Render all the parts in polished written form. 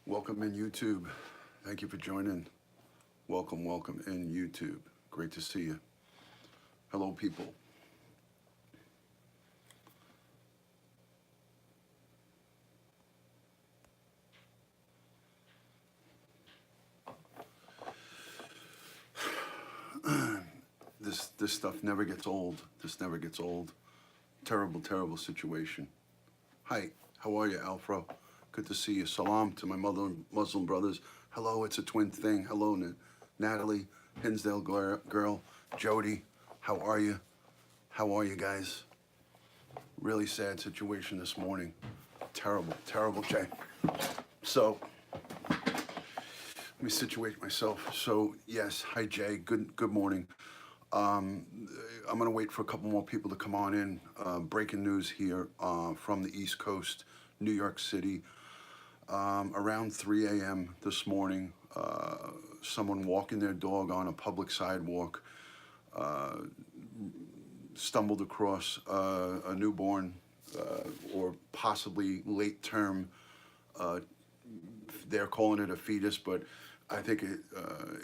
Welcome in YouTube. Thank you for joining. Welcome in YouTube. Great to see you. Hello, people. This stuff never gets old. This never gets old. Terrible situation. Hi, how are you, Alfro? Good to see you. Salam to my Muslim brothers. Hello, it's a twin thing. Hello, Natalie, Hinsdale girl, Jody. How are you? How are you guys? Really sad situation this morning. Terrible, Jay. So, let me situate myself. So, yes, hi, Jay. Good morning. I'm going to wait for a couple more people to come on in. Breaking news here from the East Coast, New York City. Around 3 a.m. this morning, someone walking their dog on a public sidewalk stumbled across a newborn or possibly late term. They're calling it a fetus, but I think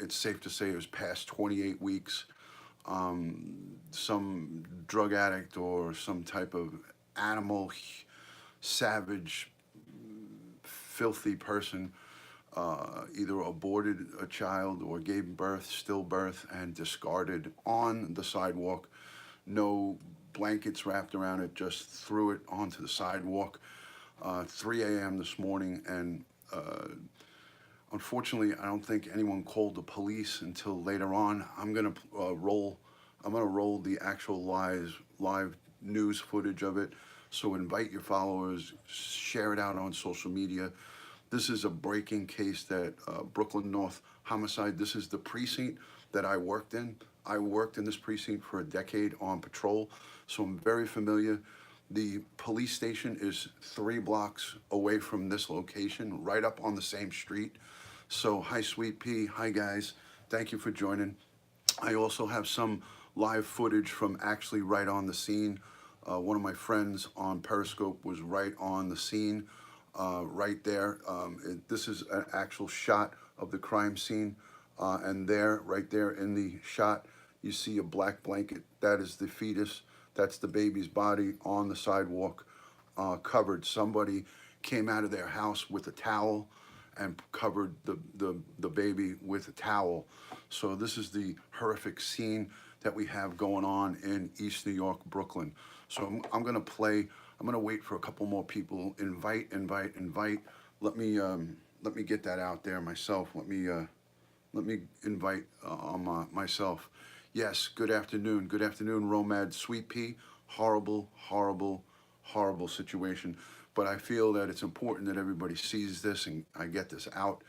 it's safe to say it was past 28 weeks. Some drug addict or some type of animal, savage, filthy person either aborted a child or gave birth, stillbirth, and discarded on the sidewalk. No blankets wrapped around it, just threw it onto the sidewalk. 3 a.m. this morning, and unfortunately, I don't think anyone called the police until later on. I'm gonna roll the actual live news footage of it. So invite your followers, share it out on social media. This is a breaking case that Brooklyn North homicide. This is the precinct that I worked in. I worked in this precinct for a decade on patrol, so I'm very familiar. The police station is 3 blocks away from this location, right up on the same street. So hi, Sweet Pea. Hi, guys. Thank you for joining. I also have some live footage from actually right on the scene. One of my friends on Periscope was right on the scene, right there. This is an actual shot of the crime scene. And right there in the shot, you see a black blanket. That is the fetus. That's the baby's body on the sidewalk, covered. Somebody came out of their house with a towel and covered the baby with a towel. So this is the horrific scene that we have going on in East New York, Brooklyn. So I'm gonna wait for a couple more people. Invite. Let me get that out there myself. Let me invite myself. Yes, good afternoon, Romad, Sweet Pea. Horrible situation. But I feel that it's important that everybody sees this and I get this out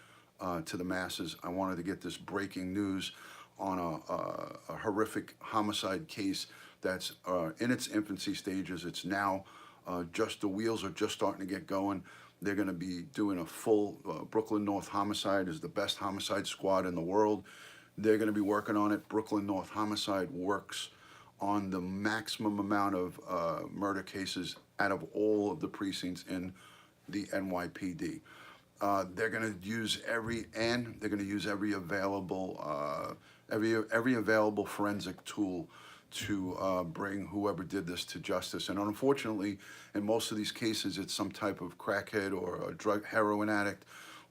to the masses. I wanted to get this breaking news on a horrific homicide case that's in its infancy stages. It's now just the wheels are just starting to get going. They're going to be doing a full Brooklyn North Homicide is the best homicide squad in the world. They're going to be working on it. Brooklyn North Homicide works on the maximum amount of murder cases out of all of the precincts in the NYPD. They're going to use every available forensic tool to bring whoever did this to justice. And unfortunately, in most of these cases, it's some type of crackhead or a heroin addict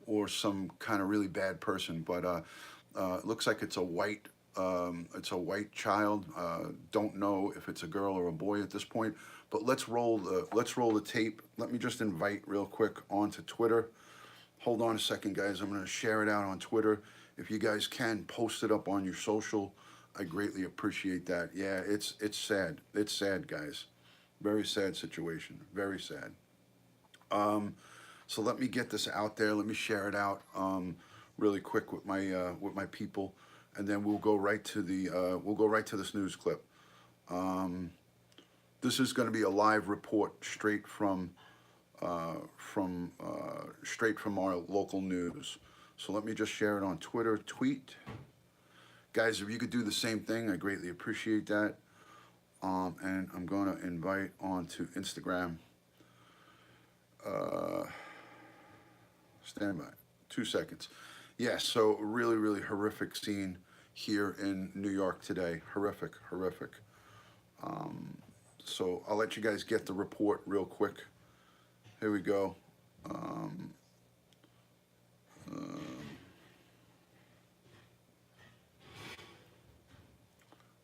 or some kind of really bad person. But it looks like it's a white child. Don't know if it's a girl or a boy at this point. But let's roll the tape. Let me just invite real quick onto Twitter. Hold on a second, guys. I'm going to share it out on Twitter. If you guys can, post it up on your social. I greatly appreciate that. Yeah, it's sad. It's sad, guys. Very sad situation. Very sad. So let me get this out there. Let me share it out really quick with my people, and then we'll go right to this news clip. This is going to be a live report straight from our local news. So let me just share it on Twitter. Tweet. Guys, if you could do the same thing, I greatly appreciate that. And I'm going to invite onto Instagram. Stand by. 2 seconds. Yes, so really, really horrific scene here in New York today. Horrific, horrific. So I'll let you guys get the report real quick. Here we go.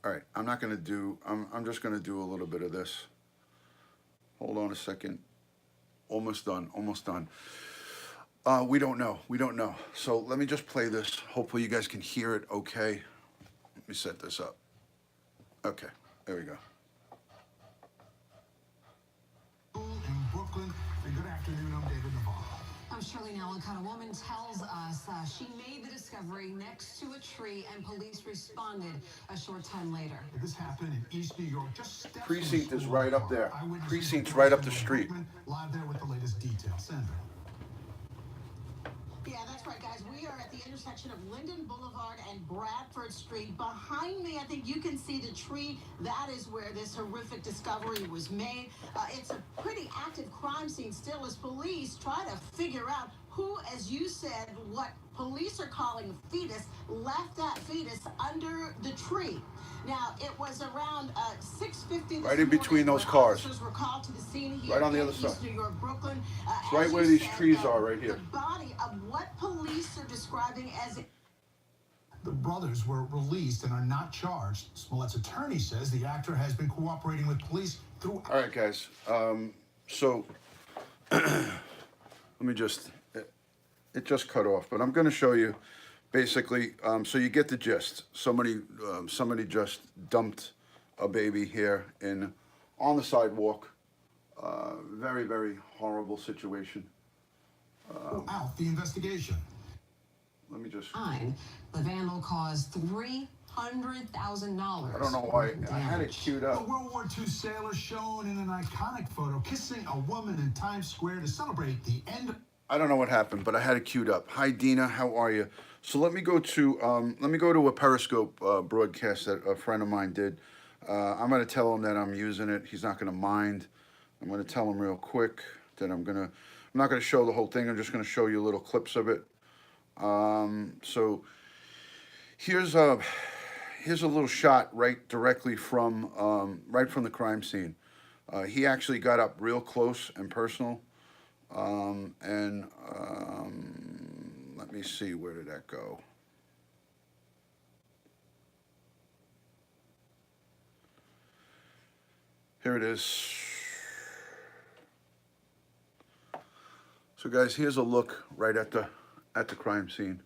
All right, I'm not gonna do, I'm just gonna do a little bit of this. Hold on a second. Almost done, almost done. We don't know, we don't know. So let me just play this. Hopefully you guys can hear it okay. Let me set this up. Okay, there we go. In Brooklyn, and good afternoon, I'm David Navarro. I'm Shirley Nallicott. A woman tells us she made the discovery next to a tree and police responded a short time later. This happened in East New York. Just steps Precinct is right up there. Precinct's right up the street. Live there with the latest details. Sandra. Yeah, that's right, guys. We are at the intersection of Linden Boulevard and Bradford Street. Behind me, I think you can see the tree. That is where this horrific discovery was made. It's a pretty active crime scene still as police try to figure out who, as you said, what police are calling fetus, left that fetus under the tree. Now, it was around 6:50 right in between those cars. Were called to the scene here right on the other side. East New York, Brooklyn. It's right where these trees are, right here. The body of what police are describing as... The brothers were released and are not charged. Smollett's attorney says the actor has been cooperating with police through... All right, guys. So let me just... It just cut off, but I'm going to show you basically, so you get the gist. Somebody just dumped a baby here on the sidewalk. Very, very horrible situation. Out the investigation. Let me just... The vandal caused $300,000. I don't know why. I had it queued A up. World War II sailor shown in an iconic photo kissing a woman in Times Square to celebrate the end of... I don't know what happened, but I had it queued up. Hi, Dina. How are you? So let me go to a Periscope broadcast that a friend of mine did. I'm going to tell him that I'm using it. He's not going to mind. I'm going to tell him real quick that I'm not going to show the whole thing. I'm just going to show you little clips of it. So here's a little shot directly from the crime scene. He actually got up real close and personal. Let me see, where did that go? Here it is. So guys, here's a look right at the crime scene.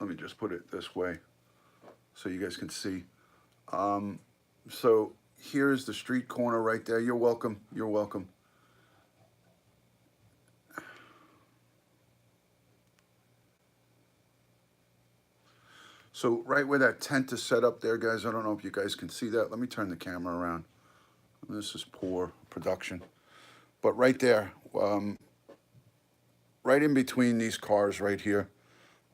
Let me just put it this way so you guys can see. So here's the street corner right there. You're welcome. You're welcome. So right where that tent is set up there, guys, I don't know if you guys can see that. Let me turn the camera around. This is poor production. But right there, right in between these cars right here,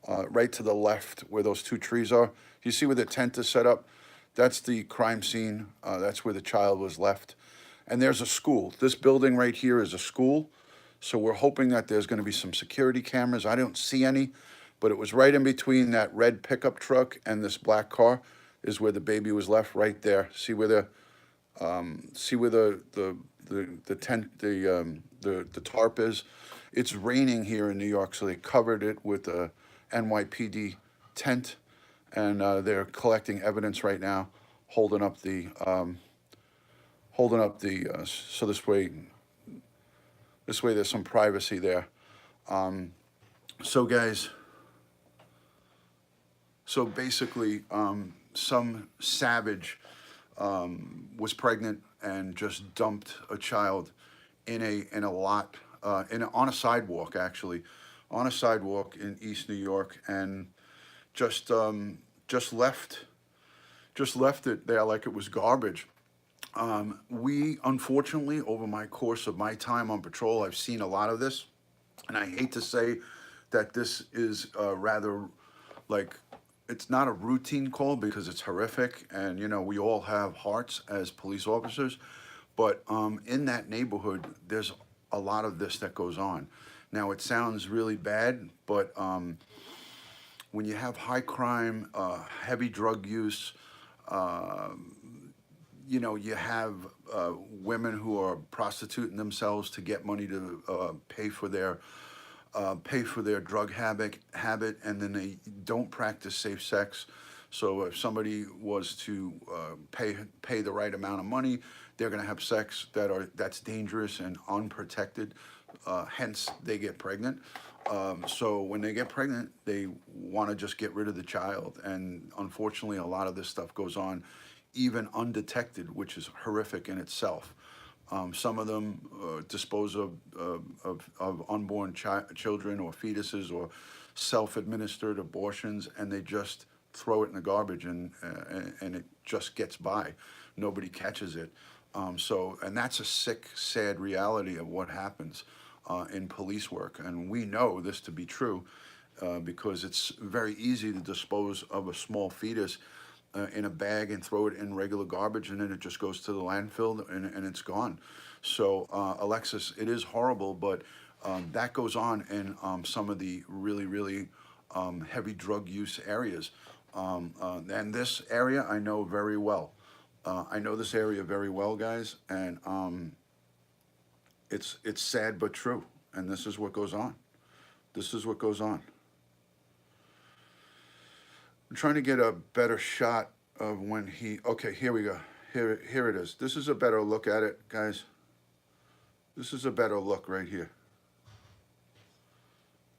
right to the left where those two trees are, you see where the tent is set up? That's the crime scene. That's where the child was left. And there's a school. This building right here is a school. So we're hoping that there's going to be some security cameras. I don't see any. But it was right in between that red pickup truck and this black car is where the baby was left, right there. See where the tent, the tarp is. It's raining here in New York, so they covered it with a NYPD tent, and they're collecting evidence right now, holding up the so this way there's some privacy there. So guys. So basically, some savage was pregnant and just dumped a child in a lot on a sidewalk, actually, on a sidewalk in East New York, and just left it there like it was garbage. We unfortunately, over my course of my time on patrol, I've seen a lot of this, and I hate to say that this is rather like. It's not a routine call because it's horrific, and you know we all have hearts as police officers, but in that neighborhood there's a lot of this that goes on. Now, it sounds really bad, but when you have high crime, heavy drug use, you know, you have women who are prostituting themselves to get money to pay for their drug habit, and then they don't practice safe sex. So if somebody was to pay the right amount of money, they're going to have sex that's dangerous and unprotected. Hence, they get pregnant. So when they get pregnant, they want to just get rid of the child, and unfortunately, a lot of this stuff goes on even undetected, which is horrific in itself. Some of them dispose of unborn children or fetuses or self-administered abortions, and they just throw it in the garbage, and it just gets by. Nobody catches it. And that's a sick, sad reality of what happens in police work. And we know this to be true because it's very easy to dispose of a small fetus in a bag and throw it in regular garbage, and then it just goes to the landfill and it's gone. So, Alexis, it is horrible, but that goes on in some of the really, really heavy drug use areas. And this area I know very well. I know this area very well, guys, and it's sad but true. And this is what goes on. This is what goes on. I'm trying to get a better shot of when he. Okay, here we go. Here it is. This is a better look at it, guys. This is a better look right here.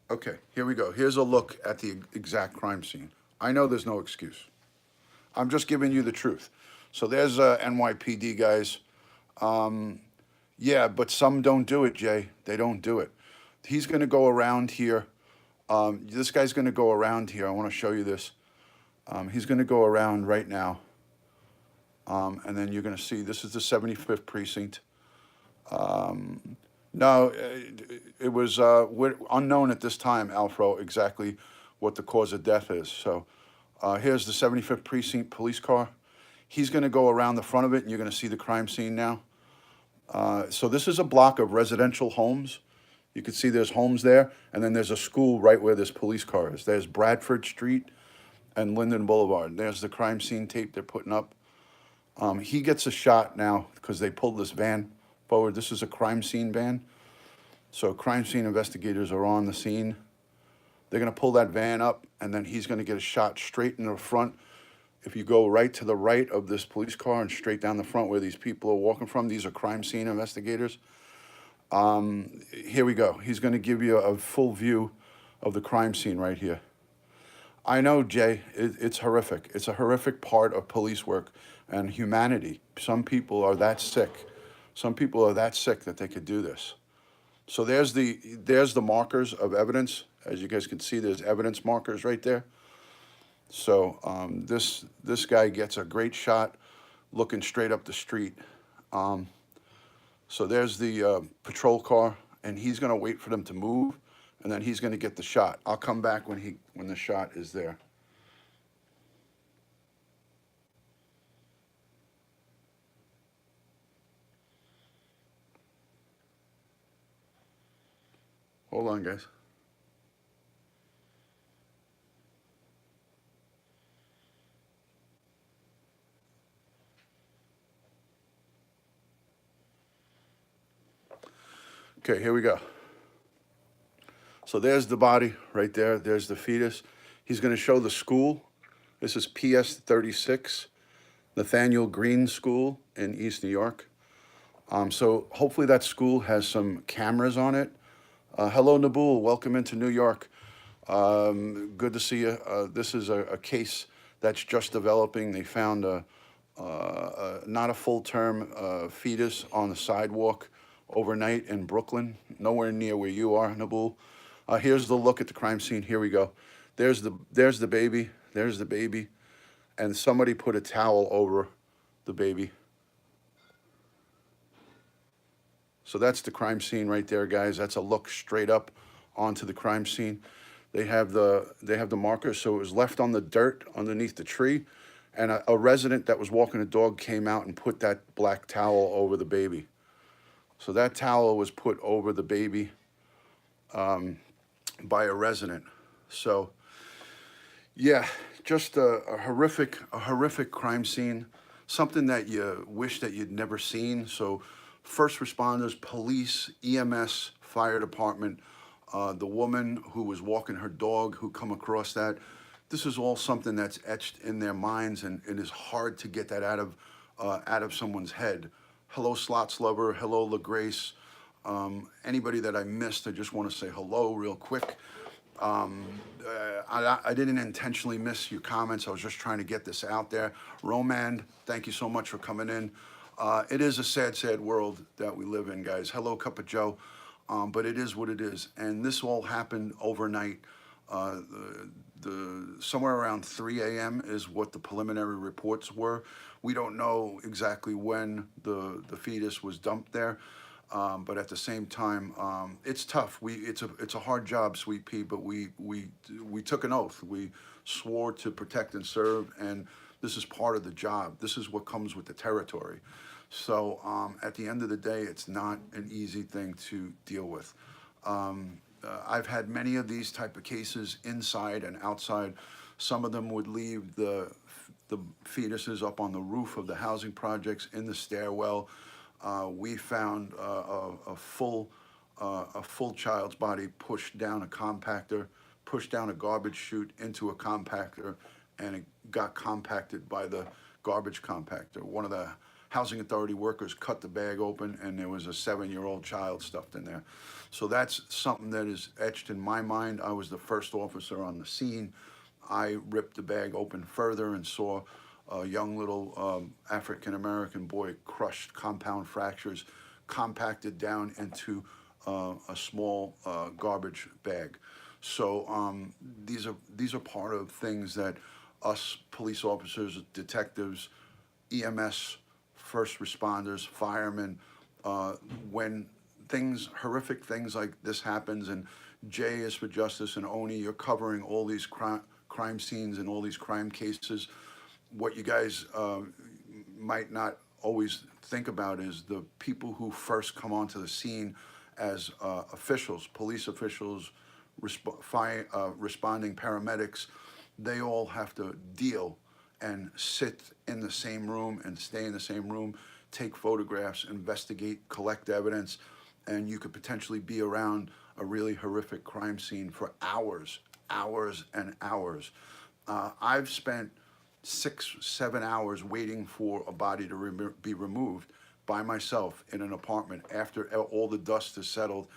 Okay, here we go. Here's a look at the exact crime scene. I know there's no excuse. I'm just giving you the truth. So there's NYPD guys. Yeah, but some don't do it, Jay. They don't do it. He's going to go around here. This guy's going to go around here. I want to show you this. He's going to go around right now. And then you're going to see this is the 75th precinct. No, it was unknown at this time, Alfro, exactly what the cause of death is. So here's the 75th precinct police car. He's going to go around the front of it, and you're going to see the crime scene now. So this is a block of residential homes. You can see there's homes there, and then there's a school right where this police car is. There's Bradford Street and Linden Boulevard. There's the crime scene tape they're putting up. He gets a shot now because they pulled this van forward. This is a crime scene van. So crime scene investigators are on the scene. They're going to pull that van up, and then he's going to get a shot straight in the front. If you go right to the right of this police car and straight down the front where these people are walking from, these are crime scene investigators. Here we go. He's going to give you a full view of the crime scene right here. I know, Jay, it's horrific. It's a horrific part of police work and humanity. Some people are that sick. Some people are that sick that they could do this. So there's the markers of evidence. As you guys can see, there's evidence markers right there. So this guy gets a great shot looking straight up the street. So there's the patrol car, and he's going to wait for them to move, and then he's going to get the shot. I'll come back when the shot is there. Hold on, guys. Okay, here we go. So there's the body right there. There's the fetus. He's going to show the school. This is PS 36, Nathaniel Green School in East New York. So hopefully that school has some cameras on it. Hello, Nabul. Welcome into New York. Good to see you. This is a case that's just developing. They found not a full-term fetus on the sidewalk overnight in Brooklyn, nowhere near where you are, Nabul. Here's the look at the crime scene. Here we go. There's the baby. There's the baby. And somebody put a towel over the baby. So that's the crime scene right there, guys. That's a look straight up onto the crime scene. They have the markers, so it was left on the dirt underneath the tree, and a resident that was walking a dog came out and put that black towel over the baby. So that towel was put over the baby. by a resident. So, yeah, just a horrific crime scene, something that you wish that you'd never seen. So, first responders, police, EMS, fire department, the woman who was walking her dog who come across that. This is all something that's etched in their minds, and it is hard to get that out of someone's head. Hello, Slots Lover. Hello, LaGrace. Anybody that I missed, I just want to say hello real quick. I didn't intentionally miss your comments. I was just trying to get this out there. Romand, thank you so much for coming in. It is a sad world that we live in, guys. Hello, Cup of Joe. But it is what it is. And this all happened overnight. Somewhere around 3 a.m. is what the preliminary reports were. We don't know exactly when the fetus was dumped there. But at the same time, it's tough. It's a hard job, Sweet Pea, but we took an oath. We swore to protect and serve, and this is part of the job. This is what comes with the territory. So at the end of the day, it's not an easy thing to deal with. I've had many of these type of cases inside and outside. Some of them would leave the fetuses up on the roof of the housing projects, in the stairwell. We found a full child's body pushed down a compactor, pushed down a garbage chute into a compactor, and it got compacted by the garbage compactor. One of the housing authority workers cut the bag open, and there was a 7-year-old child stuffed in there. So that's something that is etched in my mind. I was the first officer on the scene. I ripped the bag open further and saw a young little African-American boy crushed, compound fractures, compacted down into a small garbage bag. So these are part of things that us police officers, detectives, EMS, first responders, firemen, when horrific things like this happens, and Jay is for Justice, and Oni, you're covering all these crime scenes and all these crime cases. What you guys might not always think about is the people who first come onto the scene as officials, police officials, responding paramedics. They all have to deal and sit in the same room and stay in the same room, take photographs, investigate, collect evidence, and you could potentially be around a really horrific crime scene for hours and hours. I've spent 6-7 hours waiting for a body to be removed by myself in an apartment after all the dust has settled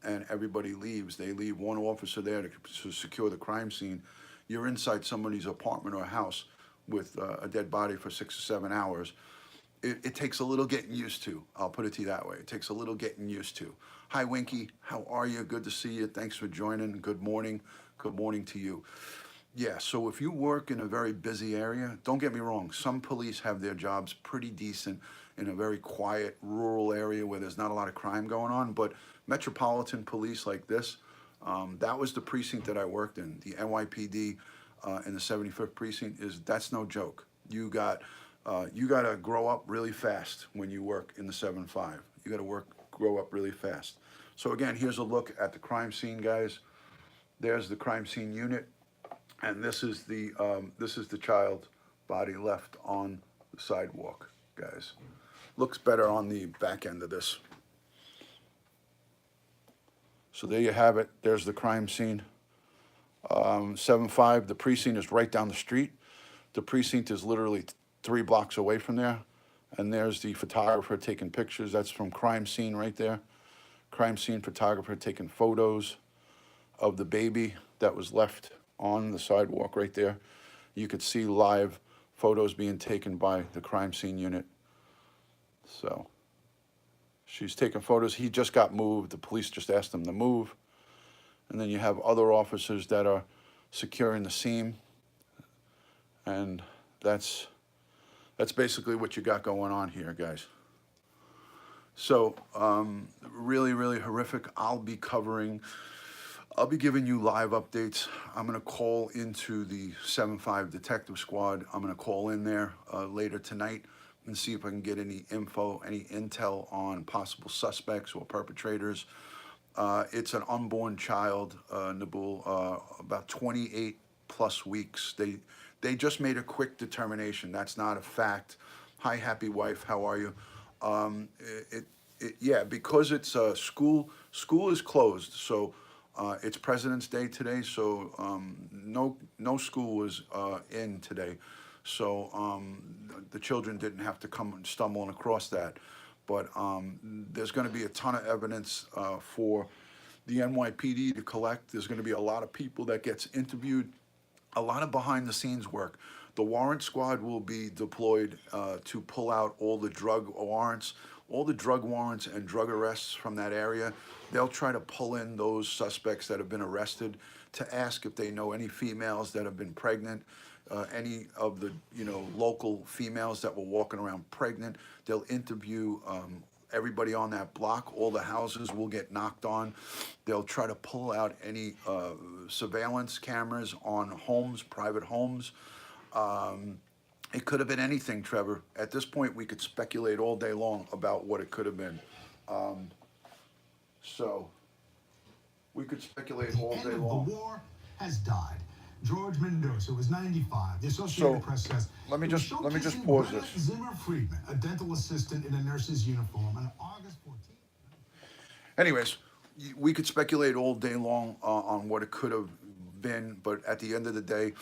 and everybody leaves. They leave one officer there to secure the crime scene. You're inside somebody's apartment or house with a dead body for 6 or 7 hours. It takes a little getting used to. I'll put it to you that way. It takes a little getting used to. Hi, Winky. How are you? Good to see you. Thanks for joining. Good morning. Good morning to you. Yeah, so if you work in a very busy area, don't get me wrong, some police have their jobs pretty decent in a very quiet, rural area where there's not a lot of crime going on, but metropolitan police like this, that was the precinct that I worked in. The NYPD in the 75th precinct that's no joke. You gotta grow up really fast when you work in the 7-5. You gotta grow up really fast. So again, here's a look at the crime scene, guys. There's the crime scene unit, and this is the child body left on the sidewalk, guys. Looks better on the back end of this. So there you have it. There's the crime scene. 7-5, the precinct is right down the street. The precinct is literally 3 blocks away from there. And there's the photographer taking pictures. That's from crime scene right there. Crime scene photographer taking photos of the baby that was left on the sidewalk right there. You could see live photos being taken by the crime scene unit. So she's taking photos. He just got moved. The police just asked him to move. And then you have other officers that are securing the scene. And that's basically what you got going on here, guys. So really, really horrific. I'll be giving you live updates. I'm gonna call into the 7-5 detective squad. I'm gonna call in there later tonight and see if I can get any info, any intel on possible suspects or perpetrators. It's an unborn child, Nabul, about 28 plus weeks. They just made a quick determination. That's not a fact. Hi, happy wife. How are you? It, yeah, because it's school is closed, so it's President's Day today, so no school was in today, so the children didn't have to come stumbling across that, but there's going to be a ton of evidence for the NYPD to collect. There's going to be a lot of people that gets interviewed, a lot of behind the scenes work. The warrant squad will be deployed to pull out all the drug warrants, and drug arrests from that area. They'll try to pull in those suspects that have been arrested to ask if they know any females that have been pregnant, any of the local females that were walking around pregnant. They'll interview everybody on that block. All the houses will get knocked on. They'll try to pull out any surveillance cameras on homes, private homes. It could have been anything, Trevor. At this point, we could speculate all day long about what it could have been. So we could speculate all day The end of long. the war has died. George Mendoza was 95. The Associated Press says let me just showcasing pause Greta this. Zimmer Friedman, a dental assistant in a nurse's uniform, on August 14th. Anyways, we could speculate all day long on what it could have been, but at the end of the day,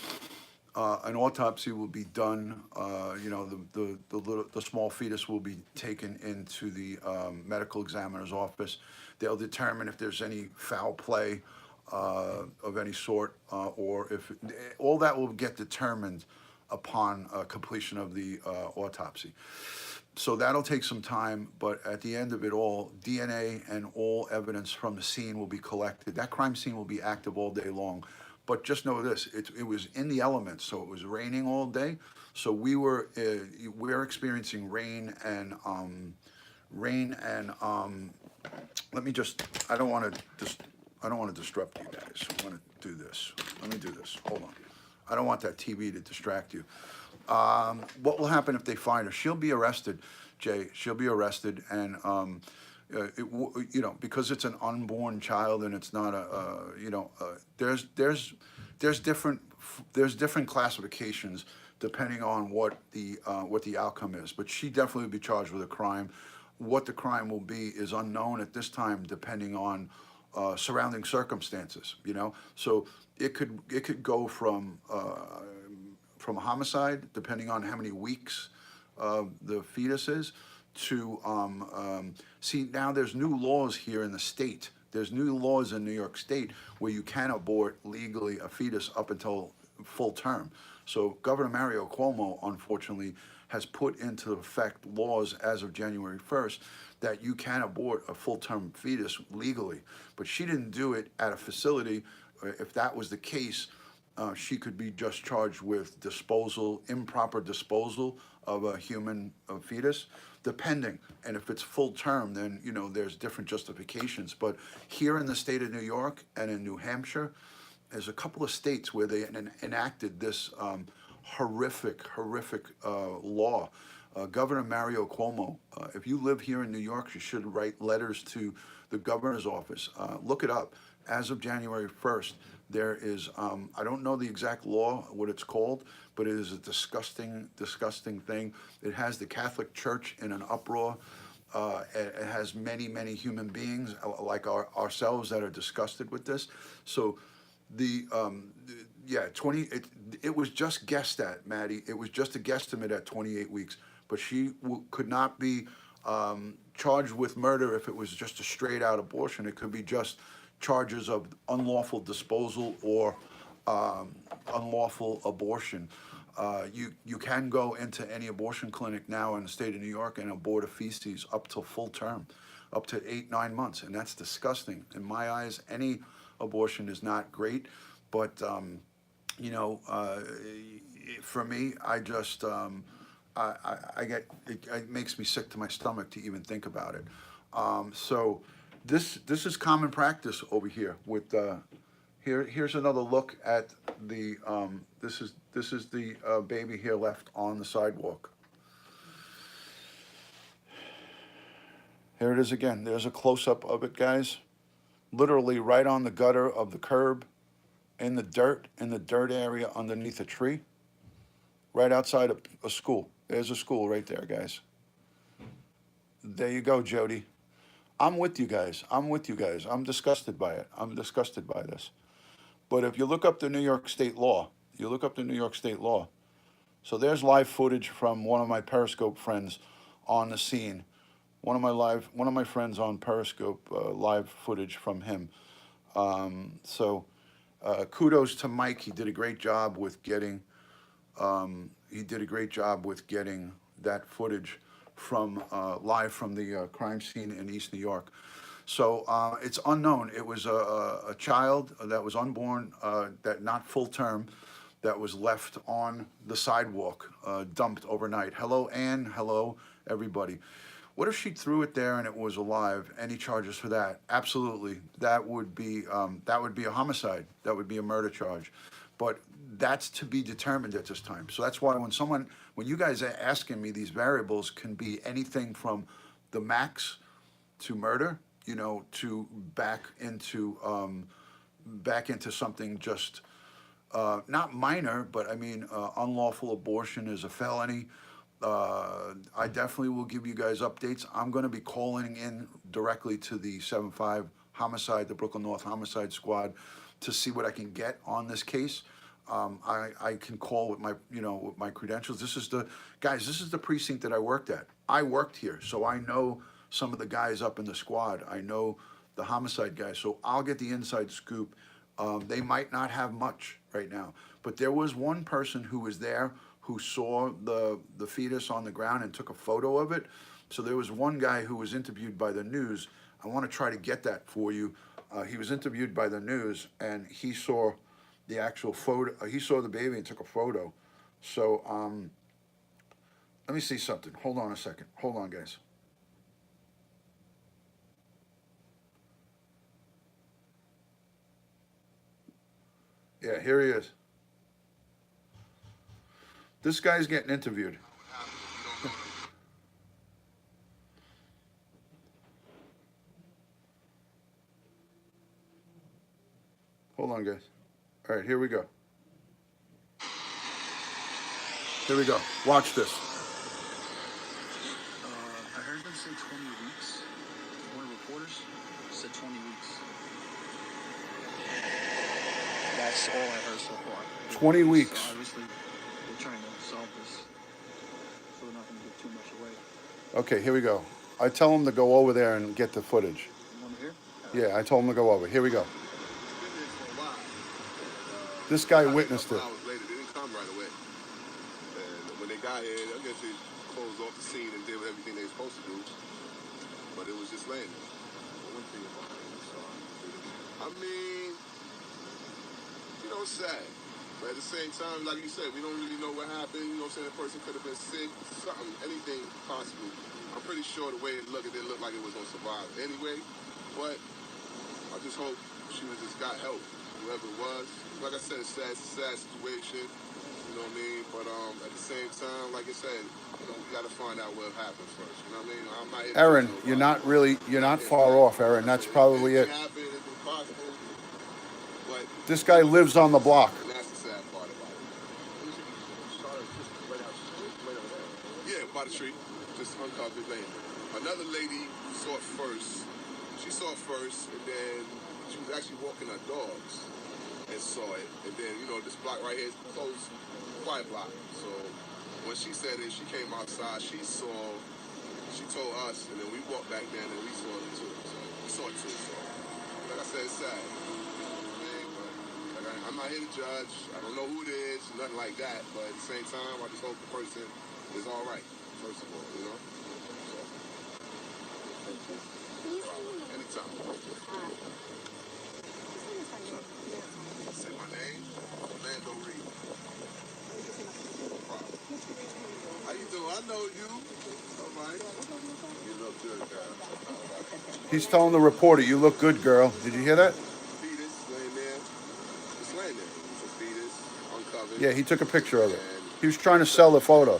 an autopsy will be done. The small fetus will be taken into the medical examiner's office. They'll determine if there's any foul play of any sort, or if all that will get determined upon completion of the autopsy. So that'll take some time, but at the end of it all, DNA and all evidence from the scene will be collected. That crime scene will be active all day long. But just know this: it was in the elements, so it was raining all day. So we're experiencing rain and let me just. I don't want to disrupt you guys. I want to do this. Let me do this. Hold on. I don't want that TV to distract you. What will happen if they find her? She'll be arrested, Jay. She'll be arrested, and because it's an unborn child and it's not there's different classifications depending on what the outcome is. But she definitely will be charged with a crime. What the crime will be is unknown at this time, depending on surrounding circumstances. So it could go from a homicide, depending on how many weeks the fetus is, to see, now there's new laws here in the state. There's new laws in New York State where you can abort legally a fetus up until full term. So Governor Mario Cuomo, unfortunately, has put into effect laws as of January 1st that you can abort a full-term fetus legally. But she didn't do it at a facility. If that was the case, she could be just charged with improper disposal of a human fetus, depending. And if it's full term, then there's different justifications. But here in the state of New York and in New Hampshire, there's a couple of states where they enacted this horrific law. Governor Mario Cuomo, if you live here in New York, you should write letters to the governor's office. Look it up. As of January 1st, there is, I don't know the exact law, what it's called, but it is a disgusting thing. It has the Catholic Church in an uproar. It has many human beings like ourselves that are disgusted with this. So it was just guessed at, Maddie. It was just a guesstimate at 28 weeks. But she could not be charged with murder if it was just a straight out abortion. It could be just charges of unlawful disposal or unlawful abortion. You can go into any abortion clinic now in the state of New York and abort a feces up to full term, up to 8-9 months, and that's disgusting. In my eyes, any abortion is not great, but for me, I just it makes me sick to my stomach to even think about it. So this is common practice over here. With here's another look at the this is the baby here left on the sidewalk. Here it is again. There's a close-up of it, guys. literally right on the gutter of the curb, in the dirt area underneath a tree, right outside a school. There's a school right there, guys. There you go, Jody. I'm with you guys. I'm with you guys. I'm disgusted by it. I'm disgusted by this. But if you look up the New York State law, you look up the New York State law. So there's live footage from one of my Periscope friends on the scene. One of my friends on Periscope, live footage from him. So kudos to Mike. He did a great job with getting. He did a great job with getting that footage from live from the crime scene in East New York. So it's unknown. It was a child that was unborn, that not full term, that was left on the sidewalk, dumped overnight. Hello, Ann. Hello, everybody. What if she threw it there and it was alive? Any charges for that? Absolutely. That would be a homicide. That would be a murder charge. But that's to be determined at this time. So that's why when you guys are asking me, these variables can be anything from the max to murder, you know, to back into something just not minor, but I mean, unlawful abortion is a felony. I definitely will give you guys updates. I'm going to be calling in directly to the 7-5 homicide, the Brooklyn North Homicide Squad, to see what I can get on this case. I can call with my credentials. This is the precinct that I worked at. I worked here, so I know some of the guys up in the squad. I know the homicide guys, so I'll get the inside scoop. They might not have much right now, but there was one person who was there who saw the fetus on the ground and took a photo of it. So there was one guy who was interviewed by the news. I want to try to get that for you. He was interviewed by the news, and he saw the actual photo. He saw the baby and took a photo. So let me see something. Hold on a second. Hold on, guys. Yeah, here he is. This guy's getting interviewed. Hold on, guys. All right, here we go. Here we go. Watch this. I heard them say 20 weeks. One of the reporters said 20 weeks. That's all I heard so far. 20 weeks. So obviously, we're trying to solve this, so we're not going to give too much away. Okay, here we go. I tell him to go over there and get the footage. You want to hear? Yeah, I told him to go over. Here we go. This guy witnessed it. Hours later, they didn't come right away. And when they got here, I guess they closed off the scene and did everything they were supposed to do. But it was just laying there. One thing about it, I mean, you know, it's sad. But at the same time, like you said, we don't really know what happened. You know what I'm saying? The person could have been sick, something, anything possible. I'm pretty sure the way it looked like it was going to survive anyway. But I just hope she just got help, whoever it was. Like I said, it's a sad situation. You know what I mean? But at the same time, like I said, you know, we got to find out what happened first. You know what I mean? I'm not here to Aaron, nobody. you're not far off, Aaron. That's probably it. This guy lives on the block. And that's the sad part about it. Yeah, by the tree. Just uncovered laying there. Another lady saw it first. She saw it first, and then she was actually walking her dogs and saw it. And then, you know, this block right here is closed, quiet block. So when she said it, she came outside, she told us, and then we walked back there and we saw it too. So we saw it too. So like I said, it's sad. But I'm not here to judge. I don't know who it is, nothing like that. But at the same time, I just hope the person is all right, first of all, you know? So, thank you. Anytime. Say my name, Orlando Reed. No problem. How you doing? I know you. All right. You look good, girl. He's telling the reporter, "You look good, girl." Did you hear that? Fetus laying there. Just laying there. It's a fetus, uncovered. Yeah, he took a picture of it. He was trying to sell the photo. You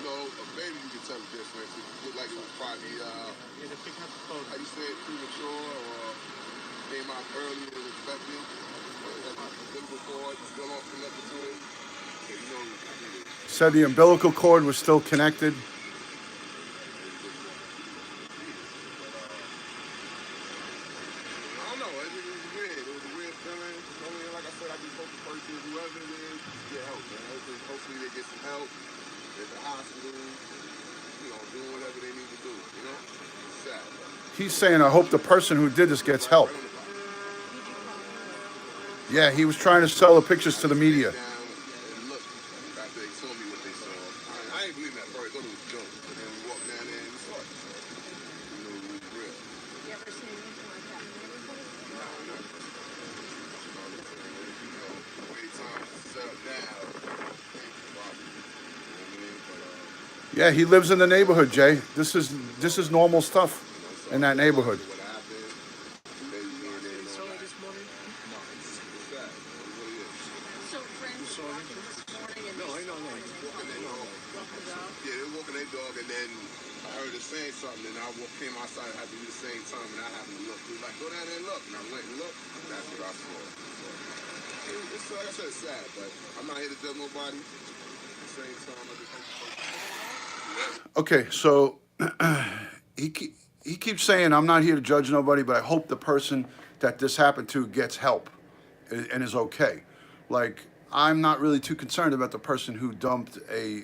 know, a baby you can tell the difference. It looked like it was you say it, premature or came out earlier than expected. My umbilical cord still on connected to it. So you know, Said the umbilical cord was still connected. I don't know. It was weird. It was a weird feeling. Only, like I said, I just hope the person, whoever it is, get help, man. Hopefully they get some help. At the hospital, you know, doing whatever they need to do, you know? It's sad. He's saying, I hope the person who did this gets help. Right on the bottom. Yeah, he was trying to sell the pictures to the media. Down and look after they told me what they saw. I ain't believe that first. I thought it was a joke. But then we walked down there and we saw it. You know, it was real. You ever seen anything like that in the neighborhood? No, no. You know, the way time is set up now, ain't the problem. You know what I mean? But, Yeah, he lives in the neighborhood, Jay. This is normal stuff in that neighborhood. what happened, maybe me and they Saw know it this morning? No. it's sad. It really is. So friends were walking this morning and No, I know. Walking their dog. walking the dog. Yeah, they were walking their dog, and then I heard her saying something, and came outside and had to do the same time, and I happened to look. He was like, go down there and look. And I went and looked, and that's what I saw. So, it's like I said, it's sad, but I'm not here to judge nobody. At the same time, I just hope Okay, so he keeps saying, I'm not here to judge nobody, but I hope the person that this happened to gets help and is okay. Like, I'm not really too concerned about the person who dumped a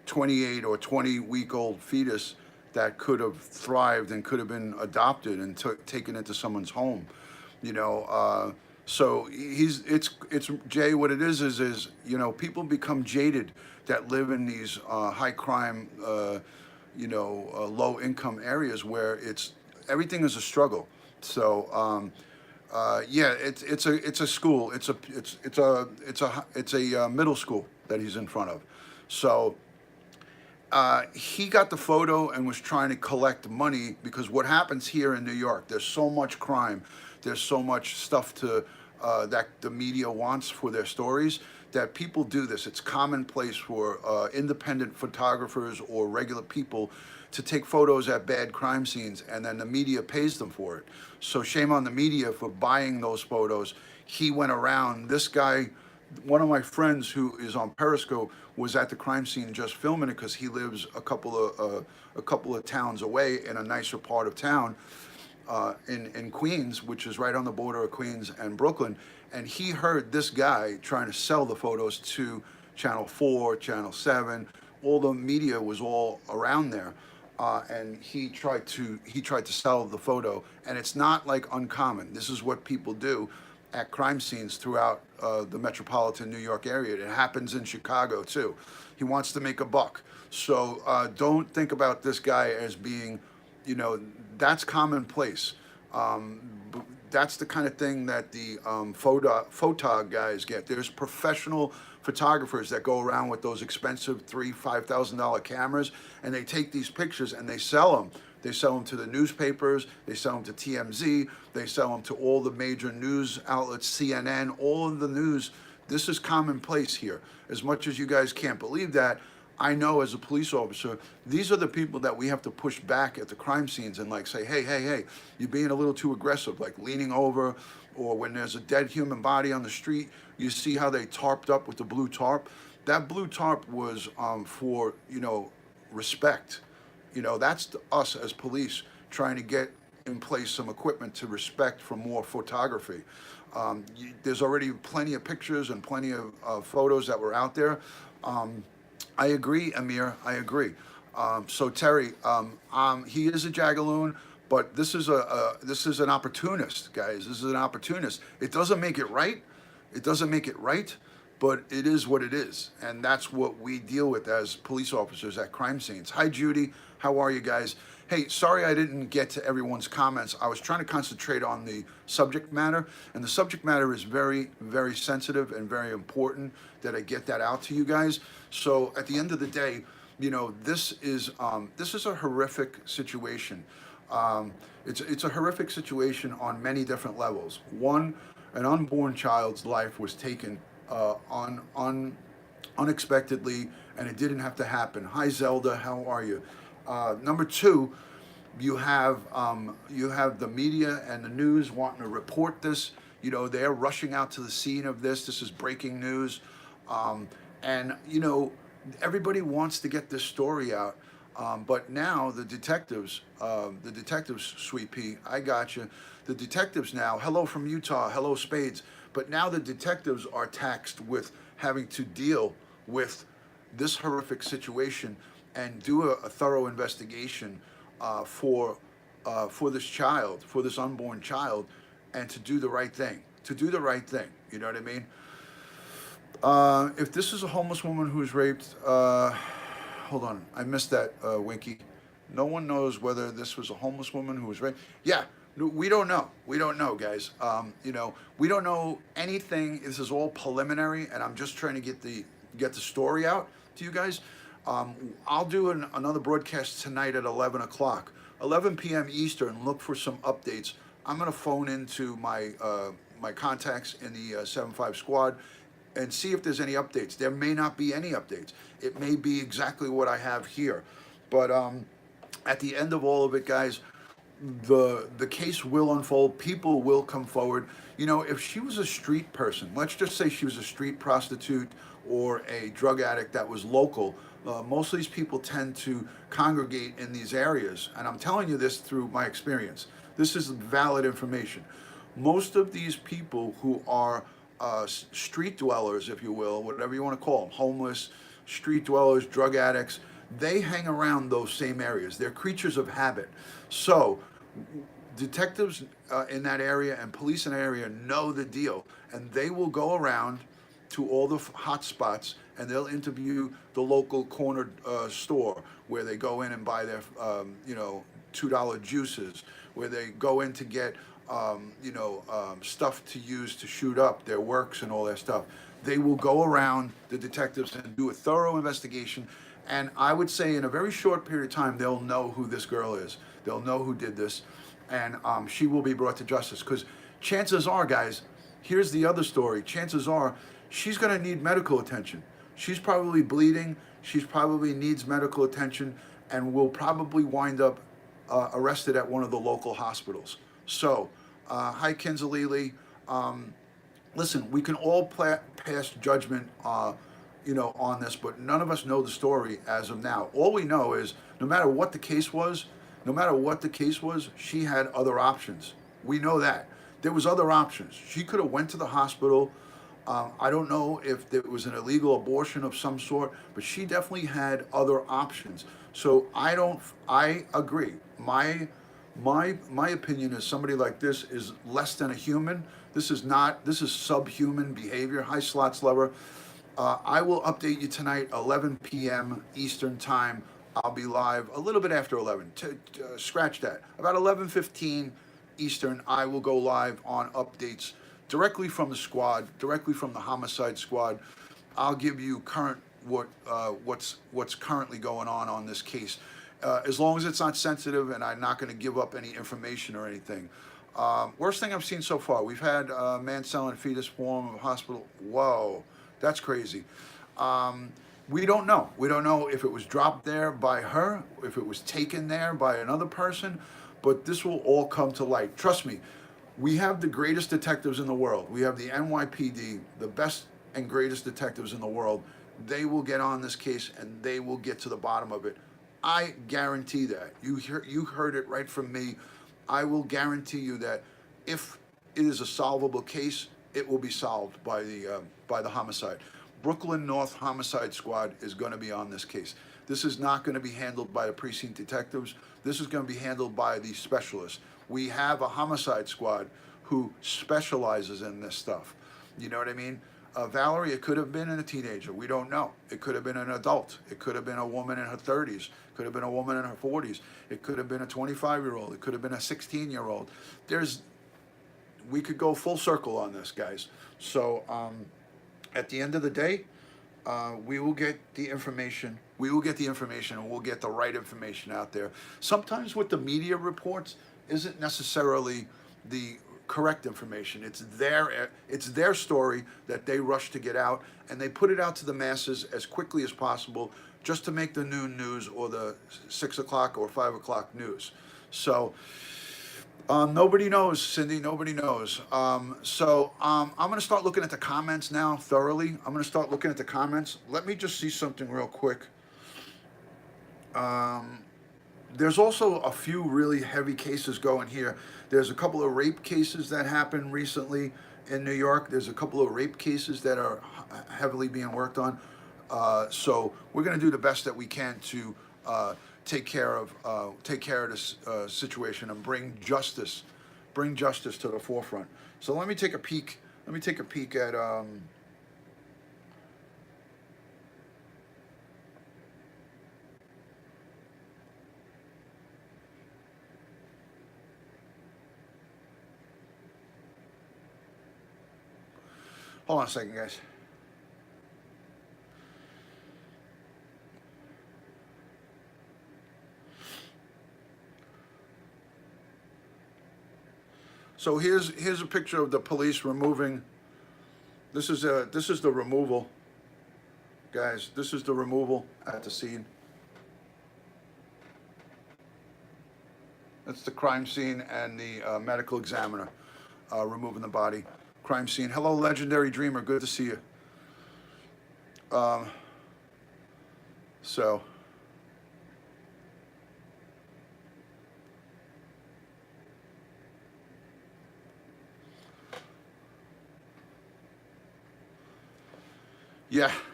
28 or 20-week-old fetus that could have thrived and could have been adopted and taken into someone's home. You know, so it's Jay, what it is, you know, people become jaded that live in these high crime, low income areas where everything is a struggle. So yeah, it's a school. It's a middle school that he's in front of. So he got the photo and was trying to collect money because what happens here in New York, there's so much crime, there's so much stuff that the media wants for their stories that people do this. It's commonplace for independent photographers or regular people to take photos at bad crime scenes, and then the media pays them for it. So shame on the media for buying those photos. He went around, this guy, one of my friends who is on Periscope was at the crime scene just filming it because he lives a couple of towns away in a nicer part of town in Queens, which is right on the border of Queens and Brooklyn. And he heard this guy trying to sell the photos to Channel 4, Channel 7. All the media was all around there. And he tried to sell the photo, and it's not like uncommon. This is what people do at crime scenes throughout the metropolitan New York area. It happens in Chicago too. He wants to make a buck. So don't think about this guy as being, that's commonplace. That's the kind of thing that the photog guys get. There's professional photographers that go around with those expensive $3,000-$5,000 cameras, and they take these pictures and they sell them. They sell them to the newspapers, they sell them to TMZ, they sell them to all the major news outlets, CNN, all of the news. This is commonplace here. As much as you guys can't believe that, I know as a police officer, these are the people that we have to push back at the crime scenes and like say, hey, you're being a little too aggressive, like leaning over, or when there's a dead human body on the street, you see how they tarped up with the blue tarp. That blue tarp was for, respect. That's us as police trying to get in place some equipment to respect for more photography. There's already plenty of pictures and plenty of photos that were out there. I agree, Amir. I agree. So Terry, he is a jagaloon, but this is an opportunist, guys. This is an opportunist. It doesn't make it right. It doesn't make it right, but it is what it is, and that's what we deal with as police officers at crime scenes. Hi, Judy. How are you guys? Hey, sorry I didn't get to everyone's comments. I was trying to concentrate on the subject matter, and the subject matter is very, very sensitive and very important that I get that out to you guys. So at the end of the day, this is a horrific situation. It's a horrific situation on many different levels. One, an unborn child's life was taken unexpectedly, and it didn't have to happen. Hi, Zelda. How are you? Number two, You have the media and the news wanting to report this. You know, they're rushing out to the scene of this. This is breaking news, and you know, everybody wants to get this story out. But now the detectives, Sweet Pea, I got you. The detectives now, hello from Utah, hello Spades. But now the detectives are taxed with having to deal with this horrific situation and do a thorough investigation for this child, for this unborn child, and to do the right thing. To do the right thing. You know what I mean? If this is a homeless woman who's raped, hold on, I missed that, Winky. No one knows whether this was a homeless woman who was raped. Yeah, we don't know. We don't know, guys. You know, we don't know anything. This is all preliminary, and I'm just trying to get the story out to you guys. I'll do another broadcast tonight at 11 o'clock, 11 p.m. Eastern. Look for some updates. I'm gonna phone into my my contacts in the 7-5 squad and see if there's any updates. There may not be any updates. It may be exactly what I have here, but at the end of all of it, guys, the case will unfold. People will come forward. You know, if she was a street person, let's just say she was a street prostitute or a drug addict that was local, most of these people tend to congregate in these areas. And I'm telling you this through my experience. This is valid information. Most of these people who are street dwellers, if you will, whatever you want to call them, homeless, street dwellers, drug addicts, they hang around those same areas. They're creatures of habit. So detectives in that area and police in that area know the deal, and they will go around to all the hot spots and they'll interview the local corner store where they go in and buy their you know, $2 juices, where they go in to get stuff to use to shoot up their works and all that stuff. They will go around, the detectives, and do a thorough investigation. And I would say in a very short period of time, they'll know who this girl is. They'll know who did this, and she will be brought to justice. Because chances are, guys, here's the other story. Chances are she's going to need medical attention. She's probably bleeding. She's probably needs medical attention and will probably wind up arrested at one of the local hospitals. So, hi, Kinsley. Listen, we can all pass judgment, on this, but none of us know the story as of now. All we know is no matter what the case was, she had other options. We know that. There was other options. She could have went to the hospital. I don't know if it was an illegal abortion of some sort, but she definitely had other options. So I agree. My opinion is somebody like this is less than a human. This is subhuman behavior. Hi, Slots Lover. I will update you tonight, 11 p.m. Eastern time. I'll be live a little bit after 11. Scratch that. About 11:15 Eastern, I will go live on updates directly from the squad, directly from the homicide squad. I'll give you what's currently going on this case. As long as it's not sensitive and I'm not going to give up any information or anything. Worst thing I've seen so far, we've had a man selling fetus form of hospital. Whoa, that's crazy. We don't know. We don't know if it was dropped there by her, if it was taken there by another person, but this will all come to light. Trust me, we have the greatest detectives in the world. We have the NYPD, the best and greatest detectives in the world. They will get on this case and they will get to the bottom of it. I guarantee that. You heard it right from me. I will guarantee you that if it is a solvable case, it will be solved by the homicide. Brooklyn North Homicide Squad is going to be on this case. This is not going to be handled by the precinct detectives. This is going to be handled by the specialists. We have a homicide squad who specializes in this stuff. You know what I mean? Valerie, it could have been a teenager. We don't know. It could have been an adult. It could have been a woman in her 30s. It could have been a woman in her 40s. It could have been a 25-year-old. It could have been a 16-year-old. We could go full circle on this, guys. So at the end of the day, we will get the information. We will get the information, and we'll get the right information out there. Sometimes what the media reports isn't necessarily the correct information. It's their story that they rush to get out, and they put it out to the masses as quickly as possible just to make the noon news or the 6 o'clock or 5 o'clock news. So nobody knows, Cindy. Nobody knows. I'm going to start looking at the comments now thoroughly. I'm going to start looking at the comments. Let me just see something real quick. There's also a few really heavy cases going here. There's a couple of rape cases that happened recently in New York. There's a couple of rape cases that are heavily being worked on. So we're going to do the best that we can to take care of this situation and bring justice to the forefront. So let me take a peek. Let me take a peek at. Hold on a second, guys. So here's a picture of the police removing. This is the removal, guys. This is the removal at the scene. That's the crime scene and the medical examiner removing the body. Crime scene. Hello, legendary dreamer. Good to see you. So.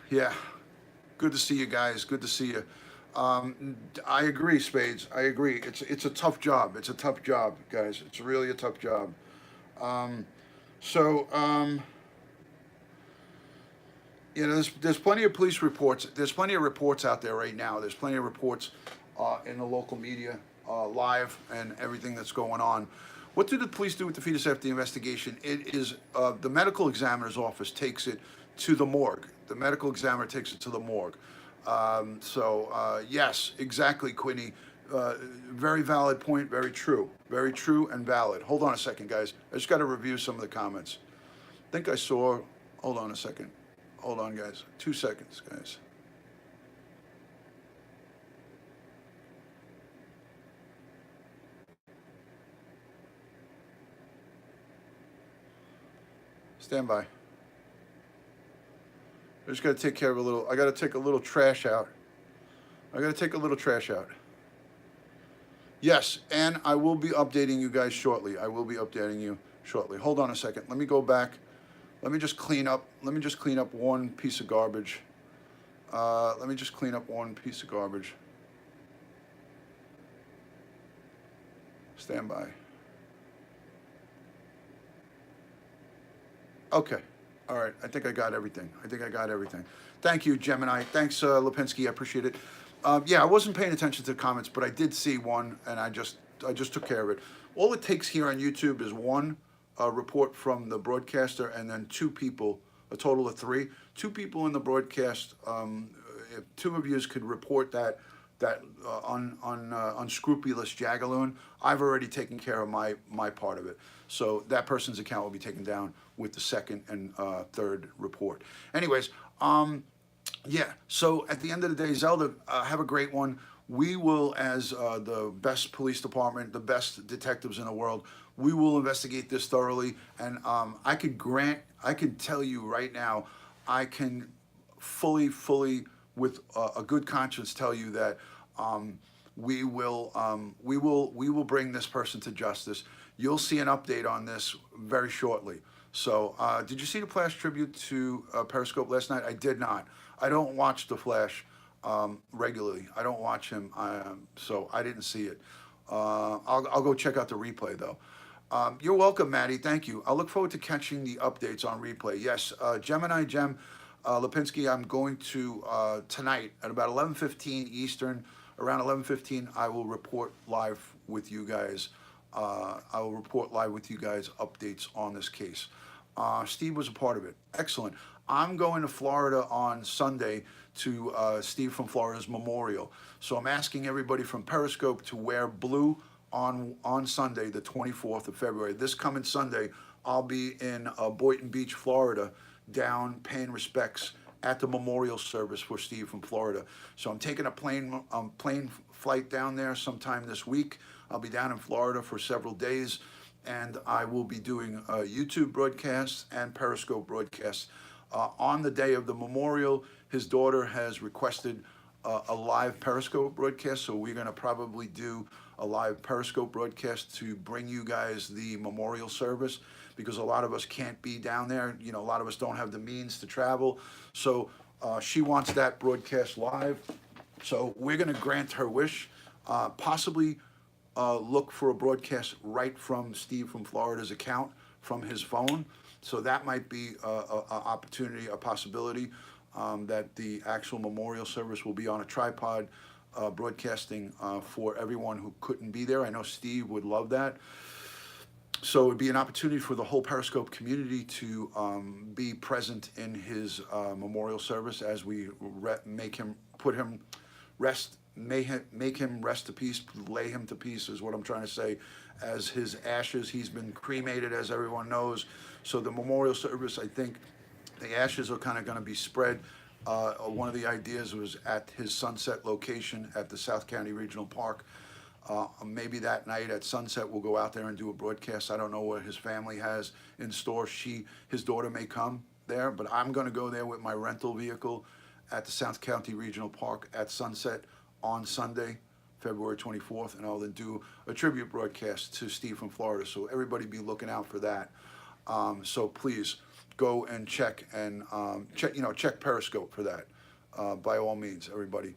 Yeah. Good to see you guys. Good to see you. I agree, Spades. I agree. It's a tough job. It's a tough job, guys. It's really a tough job. You know, there's plenty of police reports. There's plenty of reports out there right now. There's plenty of reports in the local media, live, and everything that's going on. What do the police do with the fetus after the investigation? It is the medical examiner's office takes it to the morgue. The medical examiner takes it to the morgue. Yes, exactly, Quinny. Very valid point. Very true and valid. Hold on a second, guys. I just got to review some of the comments. I think I saw. Hold on a second. Hold on, guys. 2 seconds, guys. Stand by. I just got to take care of I got to take a little trash out. Yes, and I will be updating you guys shortly. Hold on a second. Let me go back. Let me just clean up one piece of garbage. Stand by. Okay. All right. I think I got everything. Thank you, Gemini. Thanks, Lipinski. I appreciate it. Yeah, I wasn't paying attention to the comments, but I did see one, and I just took care of it. All it takes here on YouTube is one report from the broadcaster, and then two people, a total of three. Two people in the broadcast. If two of you could report that unscrupulous jagaloon, I've already taken care of my part of it. So that person's account will be taken down with the second and third report. Anyways, yeah. So at the end of the day, Zelda, have a great one. We will, as the best police department, the best detectives in the world, we will investigate this thoroughly. And I could tell you right now, I can fully, with a good conscience, tell you that we will bring this person to justice. You'll see an update on this very shortly. So, did you see the Flash tribute to Periscope last night? I did not. I don't watch the Flash regularly. I don't watch him, so I didn't see it. I'll go check out the replay though. You're welcome, Maddie. Thank you. I look forward to catching the updates on replay. Yes, Gemini Gem Lipinski, I'm going to tonight at about 11:15 Eastern. Around 11:15, I will report live with you guys. Updates on this case. Steve was a part of it. Excellent. I'm going to Florida on Sunday to Steve from Florida's memorial. So I'm asking everybody from Periscope to wear blue on Sunday, the 24th of February. This coming Sunday, I'll be in Boynton Beach, Florida, down paying respects at the memorial service for Steve from Florida. So I'm taking a plane flight down there sometime this week. I'll be down in Florida for several days, and I will be doing YouTube broadcasts and Periscope broadcasts. On the day of the memorial, his daughter has requested a live Periscope broadcast, so we're going to probably do a live Periscope broadcast to bring you guys the memorial service, because a lot of us can't be down there. You know, a lot of us don't have the means to travel, so she wants that broadcast live. So we're going to grant her wish, possibly look for a broadcast right from Steve from Florida's account from his phone. So that might be a opportunity, a possibility, that the actual memorial service will be on a tripod, broadcasting for everyone who couldn't be there. I know Steve would love that. So it would be an opportunity for the whole Periscope community to be present in his memorial service as we make him rest to peace, lay him to peace is what I'm trying to say. As his ashes, he's been cremated, as everyone knows. So the memorial service, I think the ashes are kind of going to be spread. One of the ideas was at his Sunset location at the South County Regional Park. Maybe that night at sunset we'll go out there and do a broadcast. I don't know what his family has in store. His daughter may come there, but I'm going to go there with my rental vehicle at the South County Regional Park at sunset on Sunday, February 24th, and I'll then do a tribute broadcast to Steve from Florida. So everybody be looking out for that. So please go and check Periscope for that. By all means, everybody.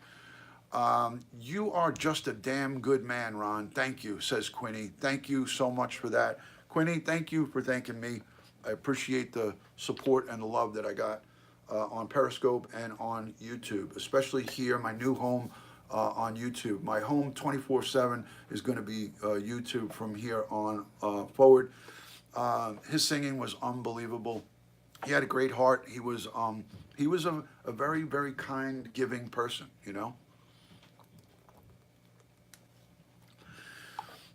You are just a damn good man, Ron. Thank you, says Quinny. Thank you so much for that. Quinny, thank you for thanking me. I appreciate the support and the love that I got on Periscope and on YouTube, especially here, my new home on YouTube. My home 24/7 is going to be YouTube from here on forward. His singing was unbelievable. He had a great heart. He was a very, very kind, giving person, you know.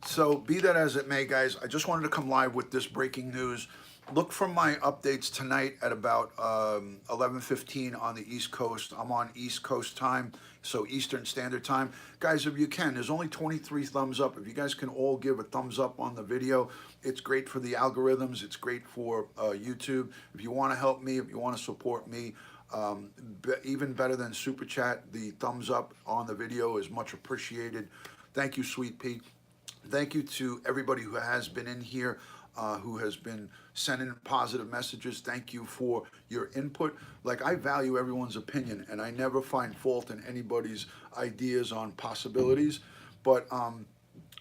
So be that as it may, guys, I just wanted to come live with this breaking news. Look for my updates tonight at about 11:15 on the East Coast. I'm on East Coast time, so Eastern Standard Time. Guys, if you can, there's only 23 thumbs up. If you guys can all give a thumbs up on the video, it's great for the algorithms. It's great for YouTube. If you want to help me, if you want to support me, even better than Super Chat, the thumbs up on the video is much appreciated. Thank you, Sweet Pea. Thank you to everybody who has been in here, who has been sending positive messages. Thank you for your input. Like, I value everyone's opinion, and I never find fault in anybody's ideas on possibilities. But,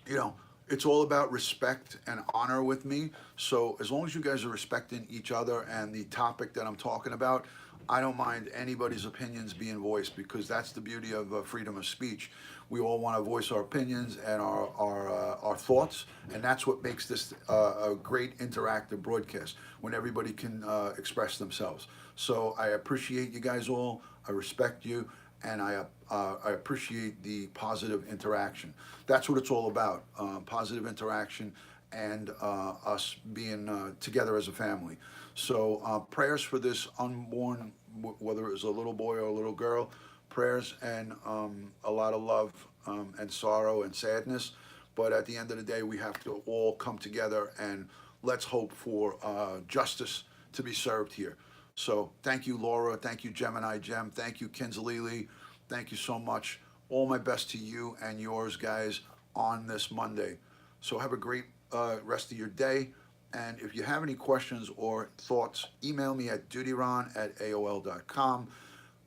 you know, it's all about respect and honor with me. So as long as you guys are respecting each other and the topic that I'm talking about, I don't mind anybody's opinions being voiced, because that's the beauty of freedom of speech. We all want to voice our opinions and our thoughts, and that's what makes this a great interactive broadcast, when everybody can express themselves. So I appreciate you guys all. I respect you, and I appreciate the positive interaction. That's what it's all about, positive interaction and us being together as a family. So prayers for this unborn, whether it was a little boy or a little girl, prayers and a lot of love and sorrow and sadness. But at the end of the day, we have to all come together, and let's hope for justice to be served here. So thank you, Laura. Thank you, Gemini Gem. Thank you, Kinsley. Thank you so much. All my best to you and yours, guys, on this Monday. So have a great rest of your day. And if you have any questions or thoughts, email me at dutyron@aol.com.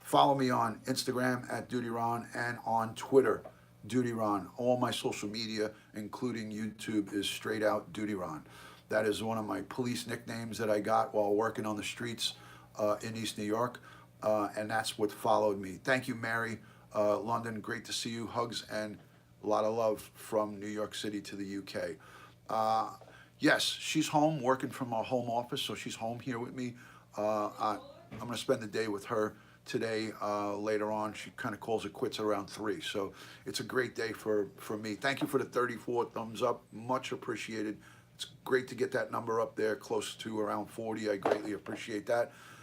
Follow me on Instagram @dutyron and on Twitter, dutyron. All my social media, including YouTube, is straight out dutyron. That is one of my police nicknames that I got while working on the streets in East New York, and that's what followed me. Thank you, Mary. London, great to see you. Hugs and a lot of love from New York City to the UK. Yes, she's home working from our home office, so she's home here with me. I'm going to spend the day with her today. Later on, she kind of calls it quits around 3, so it's a great day for me. Thank you for the 34 thumbs up, much appreciated. It's great to get that number up there close to around 40. I greatly appreciate that.